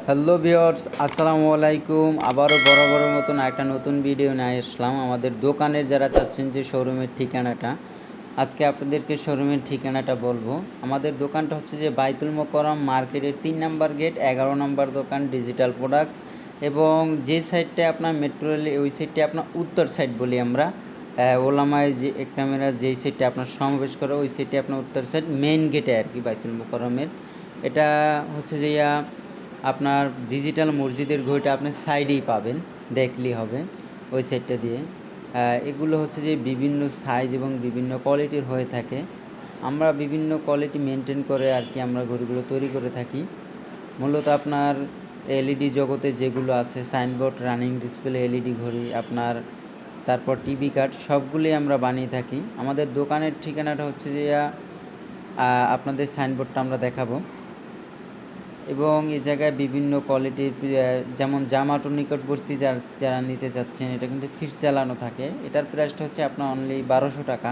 Hello viewers, আসসালামু আলাইকুম। আবারও বরাবরের মতন একটা নতুন ভিডিও নিয়ে আসলাম আমাদের দোকানের যারা চাচ্ছেন যে শোরুমের ঠিকানাটা। আজকে আপনাদেরকে শোরুমের ঠিকানাটা বলবো। আমাদের দোকানটা হচ্ছে যে বাইতুল মোকাররম মার্কেটের ৩ নম্বর গেট ১১ নম্বর দোকান ডিজিটাল প্রোডাক্টস। এবং যে সাইডটায় আপনার মেট্রো রেল ওই সাইডটা আপনার উত্তর সাইড বলি আমরা। ওলামায় যে একরামেরা যেই সাইডটা আপনার সমাবেশ করে ওই সাইডে আপনার উত্তর সাইড মেইন গেটে আর কি বাইতুল মোকাররমের। এটা হচ্ছে যে আপনার ডিজিটাল মসজিদের ঘড়িটা আপনি সাইডেই পাবেন, দেখলেই হবে ওই সাইডটা দিয়ে। এগুলো হচ্ছে যে বিভিন্ন সাইজ এবং বিভিন্ন কোয়ালিটির হয়ে থাকে। আমরা বিভিন্ন কোয়ালিটি মেনটেন করে আর কি আমরা ঘড়িগুলো তৈরি করে থাকি। মূলত আপনার এলইডি জগতে যেগুলো আছে সাইনবোর্ড, রানিং ডিসপ্লে এলইডি ঘড়ি আপনার, তারপর টিভি কার্ড সবগুলোই আমরা বানিয়ে থাকি। আমাদের দোকানের ঠিকানাটা হচ্ছে যে আপনাদের সাইনবোর্ডটা আমরা দেখাবো। এবং এই জায়গায় বিভিন্ন কোয়ালিটির যেমন জামাটোর নিকটবর্তী যারা নিতে চাচ্ছেন, এটা কিন্তু ফিক্স চালানো থাকে। এটার প্রাইসটা হচ্ছে আপনার অনলি ১২০০ টাকা।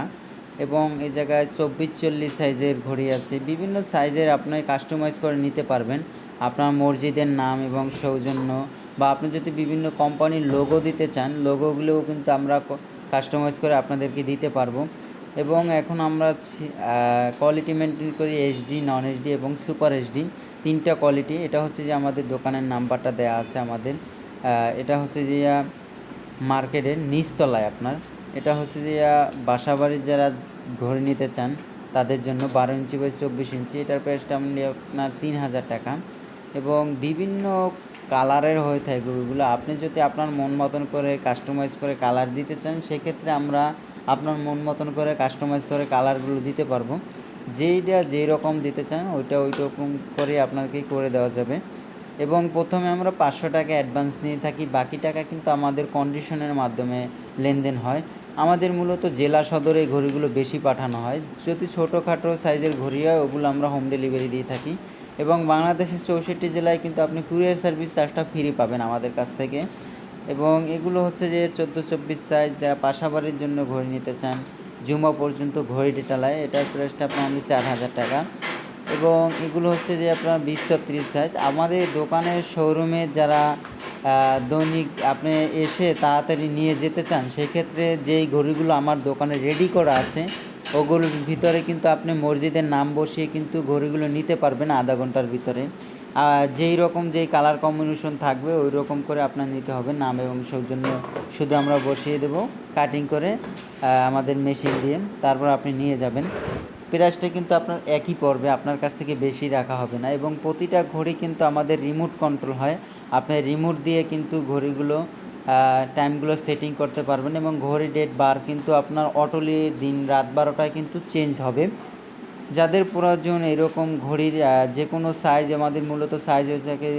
এবং এই জায়গায় ২৪-৪০ সাইজের ঘড়ি আছে, বিভিন্ন সাইজের আপনি কাস্টমাইজ করে নিতে পারবেন আপনার মসজিদের নাম এবং সৌজন্য, বা আপনি যদি বিভিন্ন কোম্পানির লোগো দিতে চান লোগোগুলোও কিন্তু আমরা কাস্টমাইজ করে আপনাদেরকে দিতে পারবো। এবং এখন আমরা কোয়ালিটি মেনটেন করি এইচডি, নন এইচডি এবং সুপার এইচডি, তিনটা কোয়ালিটি। এটা হচ্ছে যে আমাদের দোকানের নাম্বারটা দেয়া আছে আমাদের। এটা হচ্ছে যে মার্কেটের নিচতলায় আপনার। এটা হচ্ছে যে বাসাবাড়ির যারা ঘড়ি নিতে চান তাদের জন্য ১২ ইঞ্চি বাই ২৪ ইঞ্চি। এটার প্রাইসটা আপনার ৩,০০০ টাকা। এবং বিভিন্ন কালারের হয়ে থাকে ওইগুলো। আপনি যদি আপনার মন মতন করে কাস্টমাইজ করে কালার দিতে চান সেক্ষেত্রে আমরা আপনার মন মতন করে কাস্টমাইজ করে কালারগুলো দিতে পারবো। যেইটা যেই রকম দিতে চান ওইটা ওই রকম করে আপনাকে করে দেওয়া যাবে। এবং প্রথমে আমরা ৫০০ টাকা অ্যাডভান্স নিয়ে থাকি, বাকি টাকা কিন্তু আমাদের কন্ডিশনের মাধ্যমে লেনদেন হয়। আমাদের মূলত জেলা সদরে এই ঘড়িগুলো বেশি পাঠানো হয়। যদি ছোটোখাটো সাইজের ঘড়ি হয় ওগুলো আমরা হোম ডেলিভারি দিয়ে থাকি। এবং বাংলাদেশের ৬৪ জেলায় কিন্তু আপনি কুরিয়ার সার্ভিস চার্জটা ফ্রি পাবেন আমাদের কাছ থেকে। এবং এগুলো হচ্ছে যে ১৪-২৪ সাইজ যারা পাশাবাড়ির জন্য ঘড়ি নিতে চান, জুমা পর্যন্ত ঘড়ি ডিটালায়, এটার প্রাইসটা আপনার অনলি ৪,০০০ টাকা। এবং এগুলো হচ্ছে যে আপনার ২০-৩০ সাইজ। আমাদের দোকানের শোরুমে যারা দৈনিক আপনি এসে তাড়াতাড়ি নিয়ে যেতে চান সেক্ষেত্রে যেই ঘড়িগুলো আমার দোকানে রেডি করা আছে ওগুলোর ভিতরে কিন্তু আপনি মসজিদের নাম বসিয়ে কিন্তু ঘড়িগুলো নিতে পারবেন আধা ঘন্টার ভিতরে। যেই রকম যেই কালার কম্বিনেশন থাকবে ওই রকম করে আপনার নিতে হবে, নাম এবং সৌজন্য শুধু আমরা বসিয়ে দেব কাটিং করে আমাদের মেশিন দিয়ে, তারপর আপনি নিয়ে যাবেন। প্রাইসটা কিন্তু আপনার একই পড়বে, আপনার কাছ থেকে বেশি রাখা হবে না। এবং প্রতিটা ঘড়ি কিন্তু আমাদের রিমোট কন্ট্রোল হয়, আপনি রিমোট দিয়ে কিন্তু ঘড়িগুলো টাইমগুলো সেটিং করতে পারবেন। এবং ঘড়ি ডেট বার কিন্তু আপনার অটোলি দিন রাত ১২টায় কিন্তু চেঞ্জ হবে। যাদের প্রয়োজন এরকম ঘড়ির যে কোনো সাইজ, আমাদের মূলত সাইজ হয়ে থাকে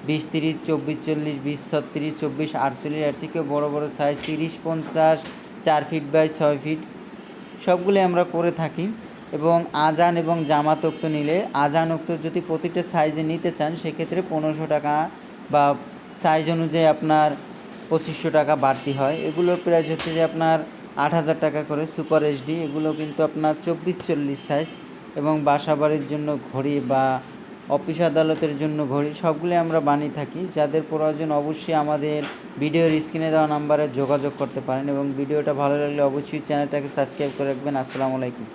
২০-৩০, ২৪-৪০, ২০-৩৬, ২৪-৪৮, এর থেকেও বড়ো বড়ো সাইজ ৩০-৫০, ৪ ফিট বাই ৬ ফিট সবগুলো আমরা করে থাকি। এবং আজান এবং জামাত ওক্ত নিলে আজান ওক্ত যদি প্রতিটা সাইজে নিতে চান সেক্ষেত্রে ১৫০০ টাকা বা সাইজ অনুযায়ী আপনার ২৫০০ টাকা বাড়তি হয়। এগুলোর প্রাইস হচ্ছে যে আপনার ৮,০০০ টাকা করে। সুপার এইচডি এগুলো কিন্তু আপনার ২৪-৪০ সাইজ। এবং বাসাবাড়ির জন্য ঘড়ি বা অফিস আদালতের জন্য ঘড়ি সবগুলো আমরা বানিয়ে থাকি। যাদের প্রয়োজন অবশ্যই আমাদের ভিডিওর স্ক্রিনে দেওয়া নাম্বারে যোগাযোগ করতে পারেন। এবং ভিডিওটা ভালো লাগলে অবশ্যই চ্যানেলটাকে সাবস্ক্রাইব করে রাখবেন। আসসালামু আলাইকুম।